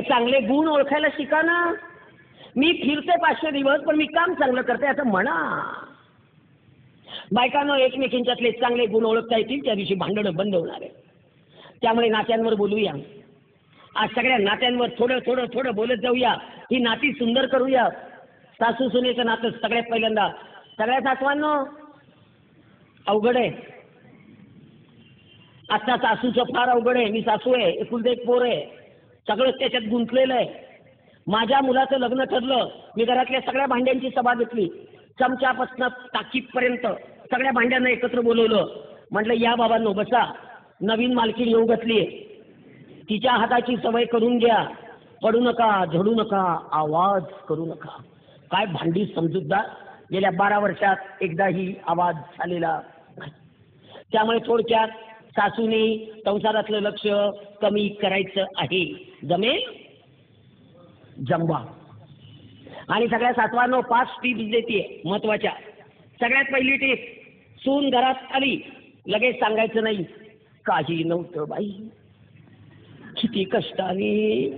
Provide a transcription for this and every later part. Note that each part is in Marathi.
चांगले गुण ओळखायला शिका ना. मी फिरते 500 दिवस पण मी काम चांगलं करते असं म्हणा. बायकांनो एकमेकींच्यातले चांगले गुण ओळखता येतील त्या दिवशी भांडणं बंद होणार आहे. त्यामुळे नात्यांवर बोलूया. आज सगळ्या नात्यांवर थोडं थोडं थोडं बोलत जाऊया. ही नाती सुंदर करूया. सासू सुनेचं नातं सगळ्यात पहिल्यांदा. सगळ्या सासवांनो अवघड आहे. आता सासूचं फार अवघड आहे. मी सासू आहे, एकुलते एक पोर आहे, सगळं त्याच्यात गुंतलेलं आहे. माझ्या मुलाचं लग्न ठरलं, मी घरातल्या सगळ्या भांड्यांची सभा घेतली. चमच्यापासून टाकीपर्यंत सगळ्या भांड्यांना एकत्र बोलवलं. म्हटलं या बाबांनो बसा, नवीन मालकीण येऊ घातली, तिच्या हाताची सवय करून घ्या. पडू नका, झडू नका, आवाज करू नका. काय भांडी समजूतदार. गेल्या 12 वर्षात एकदाही आवाज झालेला नाही. त्यामुळे थोडक्यात सासूने संसारातलं लक्ष कमी करायचं आहे. जमेल? जमवा. आणि सगळ्या सासवांनो 5 टिप्स देते महत्वाच्या. सगळ्यात पहिली टिप, सून घरात आली लगेच सांगायचं नाही काही नव्हतं बाई, किती कष्टाने.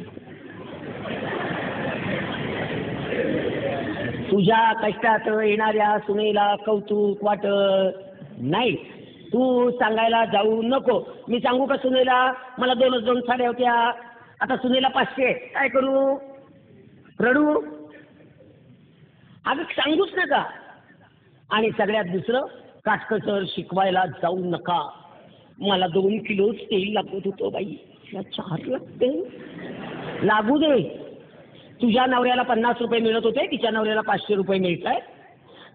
तुझ्या कष्टात येणाऱ्या सुनेला कौतुक वाटत नाही. तू सांगायला जाऊ नको. मी सांगू का सुनेला मला 2 साड्या होत्या, आता सुनेला 500, काय करू? रडू? अगं सांगूच नका. आणि सगळ्यात दुसरं, काटकसर शिकवायला जाऊ नका. मला 2 किलो तेल लागत होतं बाई, 4 लागते. लागू दे. तुझ्या नवऱ्याला 50 रुपये मिळत होते, तिच्या नवऱ्याला 500 रुपये मिळत आहेत.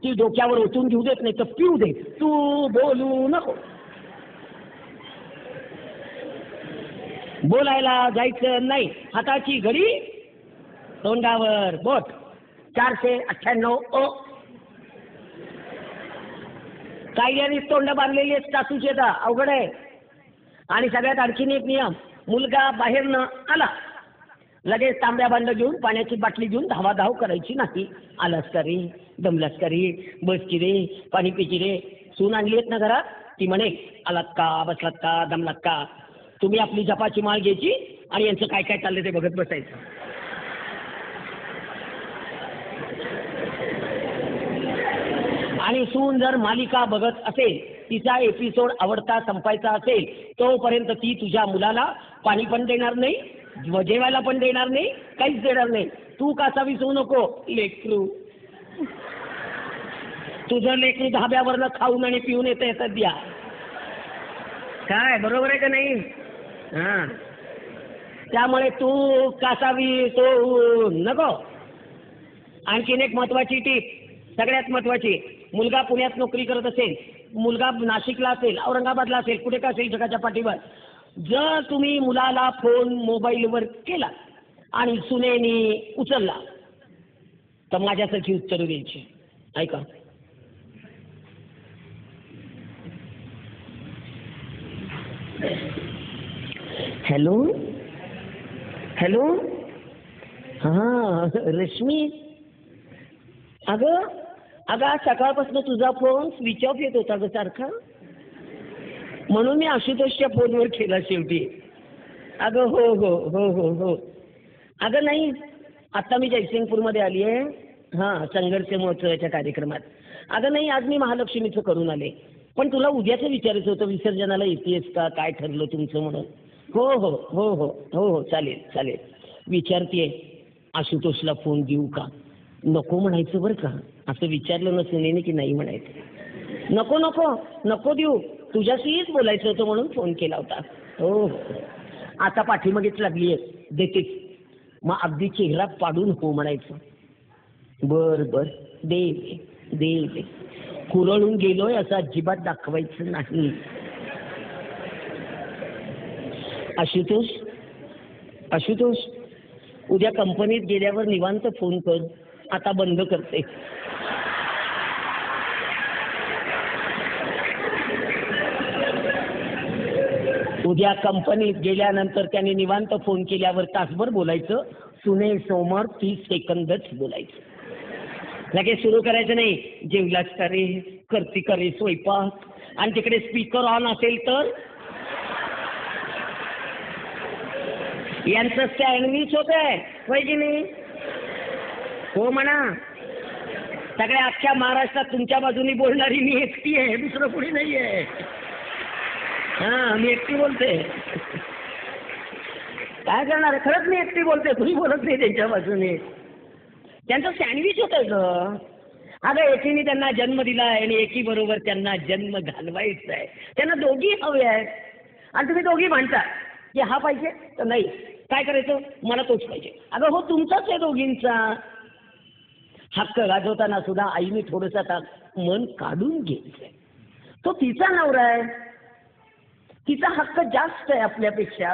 ती डोक्यावर ओतून घेऊ देत नाही तर पिऊ दे. तू बोलू नको. बोलायला जायचं नाही. हाताची घडी तोंडावर बोट. 498 ओ. कायद्याने तोंड बांधलेली सासूची आता अवघड आहे. आणि सगळ्यात आणखीन एक नियम, मुलगा बाहेरनं आला लगेच तांब्या भांड घेऊन पाण्याची बाटली घेऊन धावाधाव करायची नाही. आलास का रे, दमलास का रे, बस की रे, पाणी पिची रे. सून आणली आहेत ना घरात, ती म्हणे आलात का, बसलात का, दमलात का. तुम्ही आपली जपाची माळ घ्यायची आणि यांचं काय काय चाललंय ते बघत बसायचं. आणि सून जर मालिका बघत असेल, तिचा एपिसोड आवडता संपायचा असेल, तोपर्यंत ती तुझ्या मुलाला पाणी पण देणार नाही, जेवायला पण देणार नाही, काहीच देणार नाही. तू कासा विसरू नको लेकरू. तुझं लेकरू धाब्यावरनं खाऊन आणि पिऊन येतं सध्या. काय बरोबर आहे का नाही? हा. त्यामुळे तू कासा विसरू नको. आणखीन एक महत्वाची टीप, सगळ्यात महत्वाची. मुलगा पुण्यात नोकरी करत असेल, मुलगा नाशिकला असेल, औरंगाबादला असेल, कुठे का असेल जगाच्या पाठीवर, जर तुम्ही मुलाला फोन मोबाईलवर केला आणि सुनेनी उचलला तर माझ्यासाठी उत्तर द्यायची. ऐका. हॅलो हॅलो, हा रश्मी. अगं आज सकाळपासून तुझा फोन स्विच ऑफ येत होता ग सारखा, म्हणून मी आशुतोषच्या फोनवर केला शेवटी. अगं हो हो हो हो हो. अगं नाही, आता मी जयसिंगपूरमध्ये आली आहे. हां, संघर्ष महोत्सवाच्या कार्यक्रमात. अगं नाही, आज मी महालक्ष्मीचं करून आले. पण तुला उद्याचं विचारायचं होतं, विसर्जनाला येतेस का, काय ठरलं तुमचं म्हणून. हो हो हो हो हो हो चालेल चालेल. विचारतेय आशुतोषला फोन देऊ का नको म्हणायचं बरं का. असं विचारलं ना सुनेने की नाही म्हणायचं. नको नको नको देऊ, तुझ्याशीच बोलायचं होतं म्हणून फोन केला होता. हो हो. आता पाठीमागेच लागली आहे, देतेच. मग अगदी चेहरा पाडून हो म्हणायचं. बर बर दे दे दे. कुरळून गेलोय असं अजिबात दाखवायचं नाही. आशुतोष आशुतोष, उद्या कंपनीत गेल्यावर निवांत फोन कर. आता बंद करते. उद्या कंपनीत गेल्यानंतर त्याने निवांत फोन केल्यावर तासभर बोलायचं. सुने समोर 30 सेकंदच बोलायचं. लगेच सुरू करायचं नाही. जेवलाच का रे, करती का रे स्वयंपाक. आणि तिकडे स्पीकर ऑन असेल तर यांचं सँडविच होत आहे होय की नाही? हो म्हणा. सगळ्या अख्ख्या महाराष्ट्रात तुमच्या बाजूनी बोलणारी मी एकटी आहे, दुसरं कोणी नाही आहे. हा, मी एकटी बोलते. काय करणार, खरंच मी एकटी बोलते, तुम्ही बोलत नाही त्यांच्या बाजूने. त्यांचं सँडविच होत आहे ग. अगं एकीने त्यांना जन्म दिला आहे आणि एकी बरोबर त्यांना जन्म घालवायचा आहे. त्यांना दोघी हवे आहेत आणि तुम्ही दोघी म्हणता की हा पाहिजे तर नाही, काय करायचं, मला तोच पाहिजे. अगं हो, तुमचाच आहे दोघींचा. हक्क गाजवताना सुद्धा आईने थोडंसं आता मन काढून घ्यायचंय. तो तिचा नवरा आहे, तिचा हक्क जास्त आहे आपल्यापेक्षा.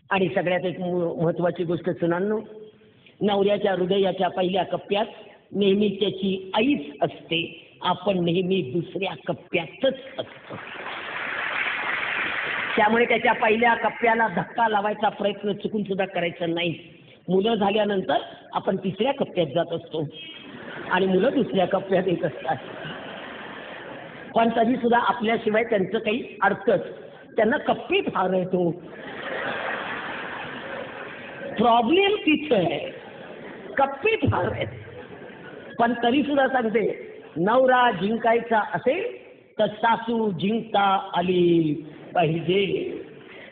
आणि सगळ्यात एक महत्वाची गोष्ट सुनांनो, नवऱ्याच्या हृदयाच्या पहिल्या कप्प्यात नेहमी त्याची आईच असते. आपण नेहमी दुसऱ्या कप्प्यातच असतो. त्यामुळे त्याच्या पहिल्या कप्प्याला धक्का लावायचा प्रयत्न चुकून सुद्धा करायचा नाही. मुलं झाल्यानंतर आपण तिसऱ्या कप्प्यात जात असतो आणि मुलं दुसऱ्या कप्प्यात येत असतात. पण तरी सुद्धा आपल्याशिवाय त्यांचं काही अर्थच, त्यांना कप्पी फार येतो. प्रॉब्लेम तिथं आहे, कप्पी फार आहेत. पण तरी सुद्धा सांगते, नवरा जिंकायचा असेल तर सासू जिंकता आली पाहिजे.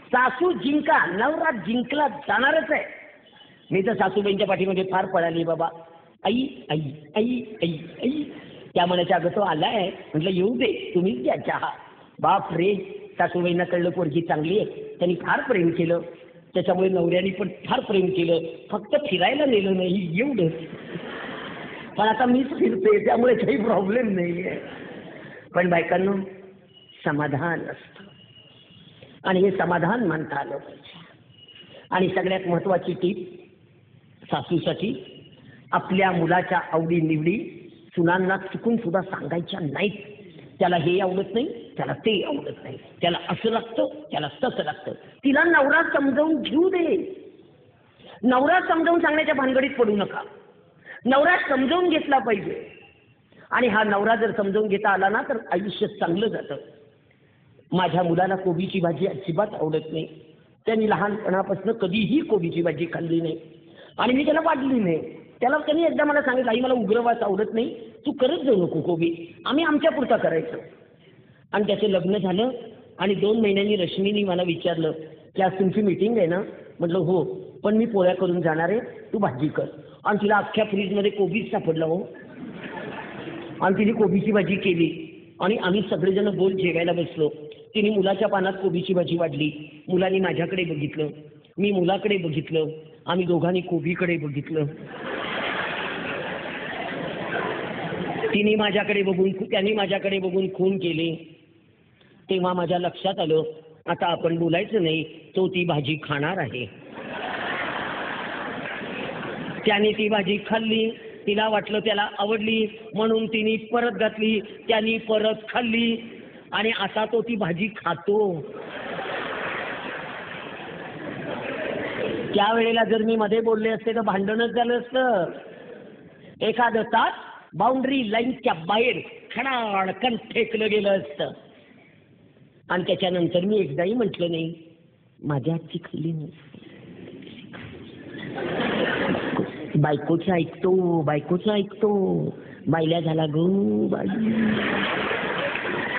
सासू जिंका, नवरा जिंकला जाणारच आहे. मी तर सासूबाईंच्या पाठीमध्ये फार पळाली बाबा. आई आई आई आई आई, त्या म्हणायच्या अगं तो आलाय, म्हटलं येऊ दे, तुम्हीच द्या चहा. बाप रे, सासूबाईंना कळलं पोरगी चांगली आहे, त्यांनी फार प्रेम केलं. त्याच्यामुळे नवऱ्याने पण फार प्रेम केलं, फक्त फिरायला नेलं नाही एवढंच. पण आता मीच फिरते त्यामुळे काही प्रॉब्लेम नाही आहे. पण बायकांनो, समाधान असतं आणि हे समाधान मानता आलं पाहिजे. आणि सगळ्यात महत्वाची टीप सासूसाठी, आपल्या मुलाच्या आवडी निवडी सुनांना चुकून सुद्धा सांगायच्या नाहीत. त्याला हे आवडत नाही, त्याला ते आवडत नाही, त्याला असं लागतं, त्याला तसं लागतं. तिला नवरा समजावून घेऊ दे. नवरा समजावून सांगण्याच्या भानगडीत पडू नका. नवरा समजावून घेतला पाहिजे. आणि हा नवरा जर समजावून घेता आला ना तर आयुष्य चांगलं जातं. माझ्या मुलाला कोबीची भाजी अजिबात आवडत नाही. त्यांनी लहानपणापासून कधीही कोबीची भाजी खाल्ली नाही आणि मी त्याला वाढली नाही. त्याला त्यांनी एकदा मला सांगितलं, आई मला उग्रवास आवडत नाही, तू करत जाऊ नको कोबी, आम्ही आमच्या पुरता करायचं. आणि त्याचं लग्न झालं आणि 2 महिन्यांनी रश्मीनी मला विचारलं की आज तुमची मीटिंग आहे ना? म्हटलं हो, पण मी पोळ्या करून जाणार आहे, तू भाजी कर. आणि तिला अख्ख्या फ्रीजमध्ये कोबीच सापडला हो. आणि तिने कोबीची भाजी केली आणि आम्ही सगळेजण गोल जेवायला बसलो. तिने मुलाच्या पानात कोबीची भाजी वाढली, मुलाने माझ्याकडे बघितलं, मी मुलाकडे बघितलं, आम्ही दोघांनी कोबीकडे बघितलं. तिने माझ्याकडे बघून, त्यांनी माझ्याकडे बघून खून केले. तेव्हा माझ्या लक्षात आलं, आता आपण बोलायचं नाही, तो ती भाजी खाणार आहे. त्याने ती भाजी खाल्ली, तिला वाटलं त्याला आवडली म्हणून तिने परत घातली, त्याने परत खाल्ली आणि आता तो ती भाजी खातो. त्यावेळेला जर मी मध्ये बोलले असते तर भांडणच झालं असतं. एखादं तास बाउंड्री लाईनच्या बाहेर खणाडकन फेकलं गेलं असतं. आणि त्याच्यानंतर मी एकदाही म्हटलं नाही, माझ्या हातची खाल्ली नाही. बायकोचं ऐकतो, बायकोचं ऐकतो, बायल्या झाला गो बाई.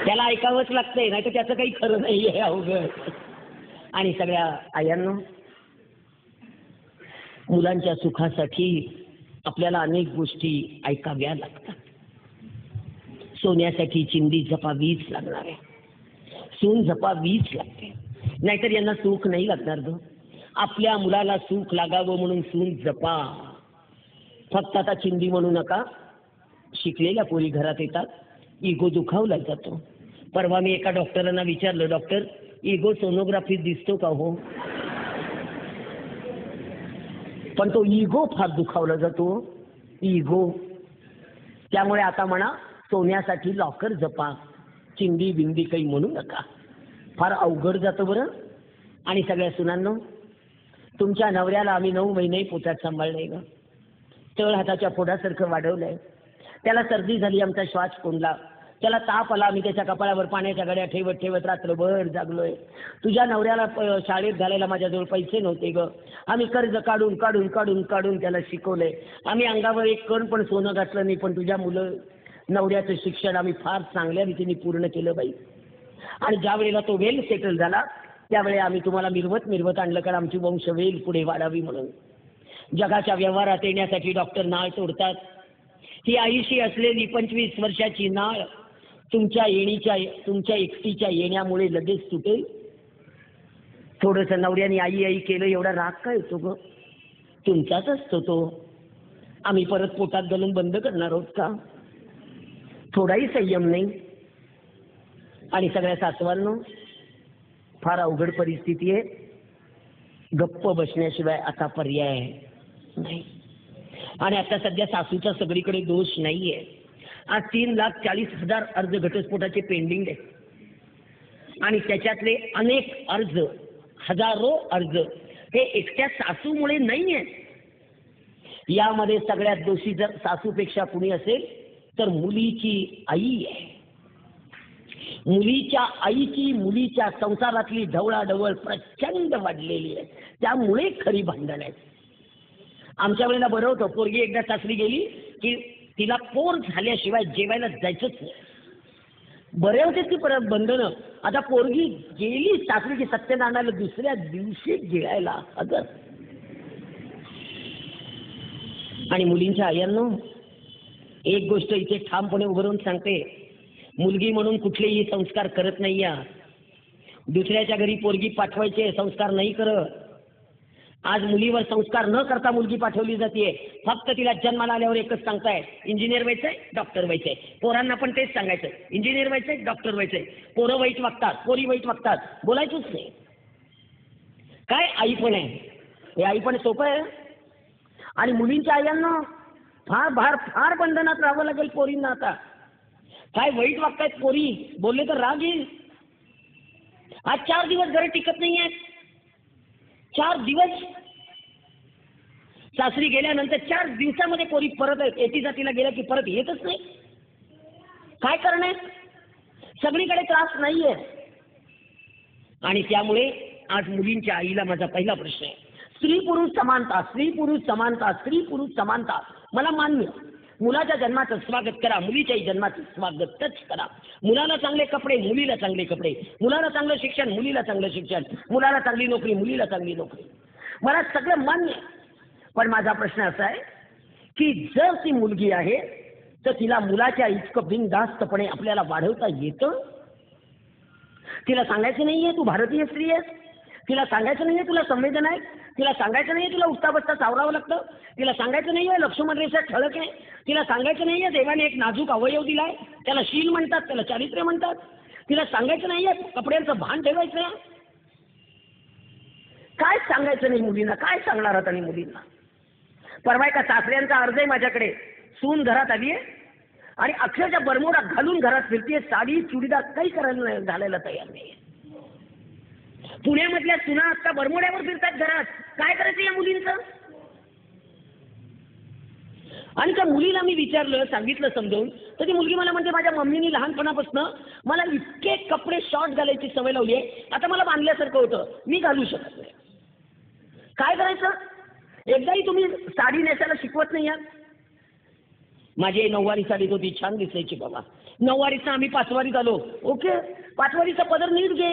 त्याला ऐकावंच लागतंय, नाही तर त्याचं काही खरं नाही आहे अवघड. आणि सगळ्या आयांनो, मुलांच्या सुखासाठी आपल्याला अनेक गोष्टी ऐकाव्या लागतात. सोन्यासाठी चिंदी जपावीच लागणार आहे, सून जपावीच लागते, नाहीतर यांना सुख नाही लागणार ग. आपल्या मुलाला सुख लागावं म्हणून सून जपा. फक्त आता चिंदी म्हणू नका. शिकलेल्या पोरी घरात येतात, इगो दुखावला जातो. परवा मी एका डॉक्टरांना विचारलं, डॉक्टर इगो सोनोग्राफीत दिसतो का हो? पण तो इगो फार दुखावला जातो, इगो. त्यामुळे आता म्हणा, सोन्यासाठी लॉकर जपा, चिंदी बिंदी काही म्हणू नका. फार अवघड जातं बरं. आणि सगळ्या सुनांनो, तुमच्या नवऱ्याला आम्ही 9 महिने पोटात सांभाळलंय ग. तळ हाताच्या फोडासारखं वाढवलंय. त्याला सर्दी झाली, आमचा श्वास कोंडला, त्याला ताप आला, मी त्याच्या कपाळावर पाण्याच्या गड्या ठेवत ठेवत रात्रभर जागलोय. तुझ्या नवऱ्याला शाळेत घालायला माझ्याजवळ पैसे नव्हते ग. आम्ही कर्ज काढून काढून काढून काढून त्याला शिकवलंय. आम्ही अंगावर एक कण पण सोनं घातलं नाही, पण तुझ्या नवऱ्याचं शिक्षण आम्ही फार चांगल्या रीतीने पूर्ण केलं बाई. आणि ज्या वेळेला तो वेल सेटल झाला त्यावेळी आम्ही तुम्हाला मिरवत आणलं, कारण आमची वंशवेल पुढे वाढावी म्हणून. जगाच्या व्यवहारात येण्यासाठी डॉक्टर नाळ तोडतात. ही आईशी असलेली 25 वर्षाची नाळ तुमच्या एकटीच्या येण्यामुळे लगेच तुटेल. थोडस नवऱ्याने आई आई केलं एवढा राग काय येतो ग? तुमचाच असतो तो. आम्ही परत पोटात घालून बंद करणार आहोत का? थोडाही संयम नाही. आणि सगळ्या सासवांनो, फार अवघड परिस्थिती आहे. गप्प बसण्याशिवाय आता पर्याय नाही. आणि आता सध्या सासूचा सगळीकडे दोष नाहीये. आज 3,40,000 अर्ज घटस्फोटाचे पेंडिंग आहे. आणि त्याच्यातले अनेक अर्ज, हजारो अर्ज हे एकट्या सासूमुळे नाहीये. यामध्ये सगळ्यात दोषी जर सासूपेक्षा कुणी असेल तर मुलीची आई आहे. मुलीच्या आईची मुलीच्या संसारातली ढवळाढवळ प्रचंड वाढलेली आहे. त्यामुळे खरी भांडण आहे. आमच्या वेळेला बरं होतं, पोरगी एकदा सासरी गेली की तिला पोर झाल्याशिवाय जेवायला जायचंच नाही. बरे होते ती परत बंधनं. आता पोरगी गेली सासरी की सत्यनारायणाला दुसऱ्या दिवशी गिळायला अगं. आणि मुलींच्या आयांनो, एक गोष्ट इथे ठामपणे उभारून सांगते, मुलगी म्हणून कुठलेही संस्कार करत नाही या. दुसऱ्याच्या घरी पोरगी पाठवायचे संस्कार नाही करत. आज मुलीवर संस्कार न करता मुलगी पाठवली जाते. फक्त तिला जन्माला आल्यावर एकच सांगताय, इंजिनियर व्हायचंय, डॉक्टर व्हायचंय. पोरांना पण तेच सांगायचं, इंजिनियर व्हायचंय, डॉक्टर व्हायचंय. पोरं वाईट वागतात, पोरी वाईट वागतात, बोलायचंच नाही. काय आई पण आहे, हे आई पण सोपं आहे. आणि मुलींच्या आयांना फार बंधनात राहावं लागेल पोरींना. आता काय वाईट वागतायत पोरी, बोलले तर राग येईल. आज 4 दिवस घरी टिकत नाहीये. 4 दिवस सासरी गेल्यानंतर 4 दिवसामध्ये पोरी परत येती जातीला गेल्या की परत येतच नाही. काय करणे, सगळीकडे त्रास नाहीये. आणि त्यामुळे आज मुलींच्या आईला माझा पहिला प्रश्न आहे, स्त्री पुरुष समानता, स्त्री पुरुष समानता, स्त्री पुरुष समानता. मला मान्य, मुलाच्या जन्माचं स्वागत करा, मुलीच्याही जन्माचं स्वागतच करा. मुलाला चांगले कपडे, मुलीला चांगले कपडे. मुलाला चांगलं शिक्षण, मुलीला चांगलं शिक्षण. मुलाला चांगली नोकरी, मुलीला चांगली नोकरी. मला सगळं मान्य. पण माझा प्रश्न असा आहे की जर ती मुलगी आहे तर तिला मुलाच्या इतकं बिनधास्तपणे आपल्याला वाढवता येतं? तिला सांगायचं नाहीये तू भारतीय स्त्री आहेस? तिला सांगायचं नाहीये तुला संवेदना आहे? तिला सांगायचं नाहीये तुला उठता बसता सावरावं लागतं? तिला सांगायचं नाहीये लक्ष्मण रेषा ठळक आहे? तिला सांगायचं नाहीये देवाने एक नाजूक अवयव दिलाय, त्याला शील म्हणतात, त्याला चारित्र्य म्हणतात? तिला सांगायचं नाहीये कपड्यांचं भान ठेवायचं? काय सांगायचं नाही मुलींना? काय सांगणार आहात? आणि मुलींना परवा एका सासऱ्यांचा अर्ज आहे माझ्याकडे. सून घरात आली आहे आणि अक्षरशः बरमोडा घालून घरात फिरतीये, साडी चुडीदार काही करायला घालायला तयार नाही. पुण्यामधल्या सुना आता बरमोड्यावर फिरतात घरात. काय करायचं या मुलींचं? आणि त्या मुलीला मी विचारलं, सांगितलं समजावून, तर ती मुलगी मला म्हणते माझ्या मम्मीनी लहानपणापासून मला इतके कपडे शॉर्ट घालायची सवय लावली आहे, आता मला बांधल्यासारखं होतं, मी घालू शकत नाही. काय करायचं? एकदाही तुम्ही साडी नेसायला शिकवत नाही आहात. माझी 9वारी साडीत होती, छान दिसायची बाबा. 9वारीचं आम्ही 5वारीत आलो. ओके, 5वारीचा पदर नीट घे.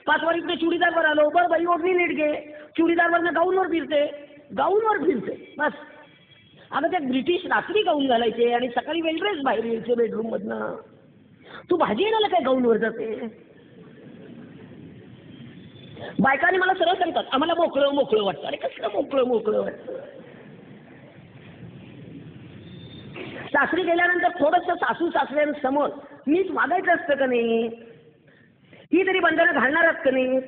5वारीतनं चुडीदारवर आलो. बरं बाई, ओढणी नीट घे. चुडीदारवरनं गाऊनवर फिरते, गाऊनवर फिरते बस. अगं त्या ब्रिटिश रात्री गाऊन घालायचे आणि सकाळी वेल ड्रेस बाहेर यायचे बेडरूम मधनं. तू भाजी येणार काय गाऊनवर जाते? बायकाने मला सरळ सांगतात, आम्हाला मोकळं मोकळं वाटतं. अरे कसलं मोकळं मोकळं वाटतं? सासरी गेल्यानंतर थोडंसं सासू सासऱ्यांसमोर मीच वागायचं असतं का नाही? ही तरी बंधनं घालणारच का नाही?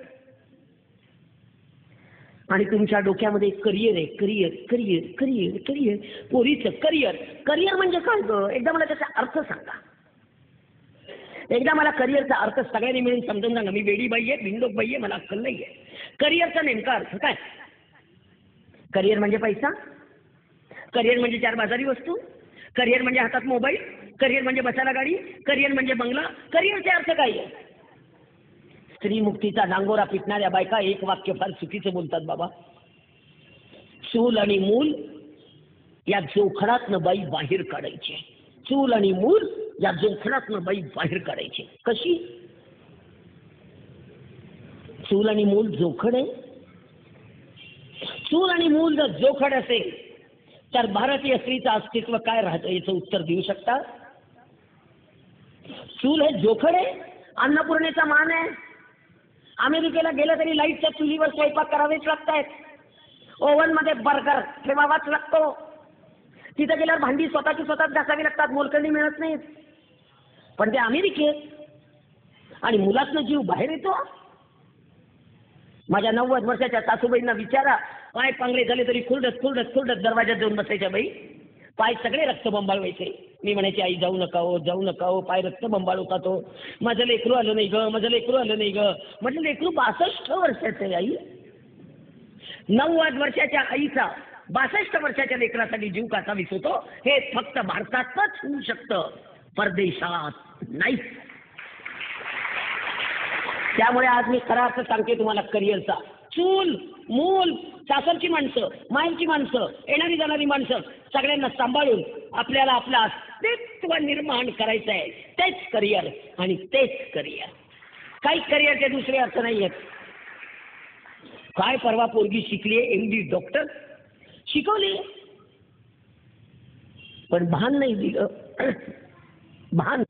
आणि तुमच्या डोक्यामध्ये करिअर आहे, करिअर करिअर करिअर करिअर. पोरीचं करिअर. करिअर म्हणजे काय ग? एकदा मला त्याचा अर्थ सांगा. एकदा मला करिअरचा अर्थ सगळ्यांनी मिळून समजून सांगा. मी वेडी बाई आहे, बिंडोक बाई आहे, मला अक्कल नाही आहे. करिअरचा नेमका अर्थ काय? करिअर म्हणजे पैसा, करिअर म्हणजे 4 बाजारी वस्तू, करिअर म्हणजे हातात मोबाईल, करिअर म्हणजे बसायला गाडी, करिअर म्हणजे बंगला, करिअरचे अर्थ काय आहे? स्त्री मुक्तीचा डांगोरा पिटणाऱ्या बायका एक वाक्य फार चुकीचं बोलतात बाबा. चूल आणि मूल या जोखडातनं बाई बाहेर काढायची. चूल आणि मूल या जोखडातनं बाई बाहेर काढायची. कशी? चूल आणि मूल जोखड आहे. चूल आणि मूल जर जोखड असेल तर भारतीय स्त्रीचं अस्तित्व काय राहतं याचं उत्तर देऊ शकता? चूल हे जोखड आहे, अन्नपूर्णेचा मान आहे. अमेरिकेला गेलं तरी लाईटच्या चुलीवर स्वयंपाक करावेच लागतायत. ओव्हन मध्ये बर्गर ठेवावाच लागतो. तिथे गेल्यावर भांडी स्वतःची स्वतःच घासावी लागतात, मोलकरणी मिळत नाहीत. पण ते अमेरिकेत आणि मुलातनं जीव बाहेर येतो. माझ्या 90 वर्षाच्या सासूबाईंना विचारा, पाय पांगळे झाले तरी खुरडत खुरडत खुरडत दरवाज्यात जाऊन बसायच्या बाई. पाय सगळे रक्त बंबाळवायचे. मी म्हणायची आई जाऊ नका हो, जाऊ नका हो, पाय रक्त बंबाळ होता तो. माझं लेकरू आलं नाही ग, माझं लेकरू आलं नाही ग. म्हटलं लेकरू 62 वर्षाचं आहे आई. 90 वर्षाच्या आईचा 62 वर्षाच्या लेकरासाठी जीव कसा विसरतो हे फक्त भारतातच होऊ शकतं, परदेशात नाही. त्यामुळे आज मी खरा अर्थ सांगते तुम्हाला करिअरचा. चूल मूल सासरची माणसं, मायची माणसं, येणारी जाणारी माणसं सगळ्यांना सांभाळून आपल्याला आपलं अस्तित्व निर्माण करायचं आहे. तेच करिअर आणि तेच करिअर. काही करिअरचे दुसरे अर्थ नाही आहेत. काय परवा पोरगी शिकली, MD डॉक्टर शिकवली, पण भान नाही दिलं. भान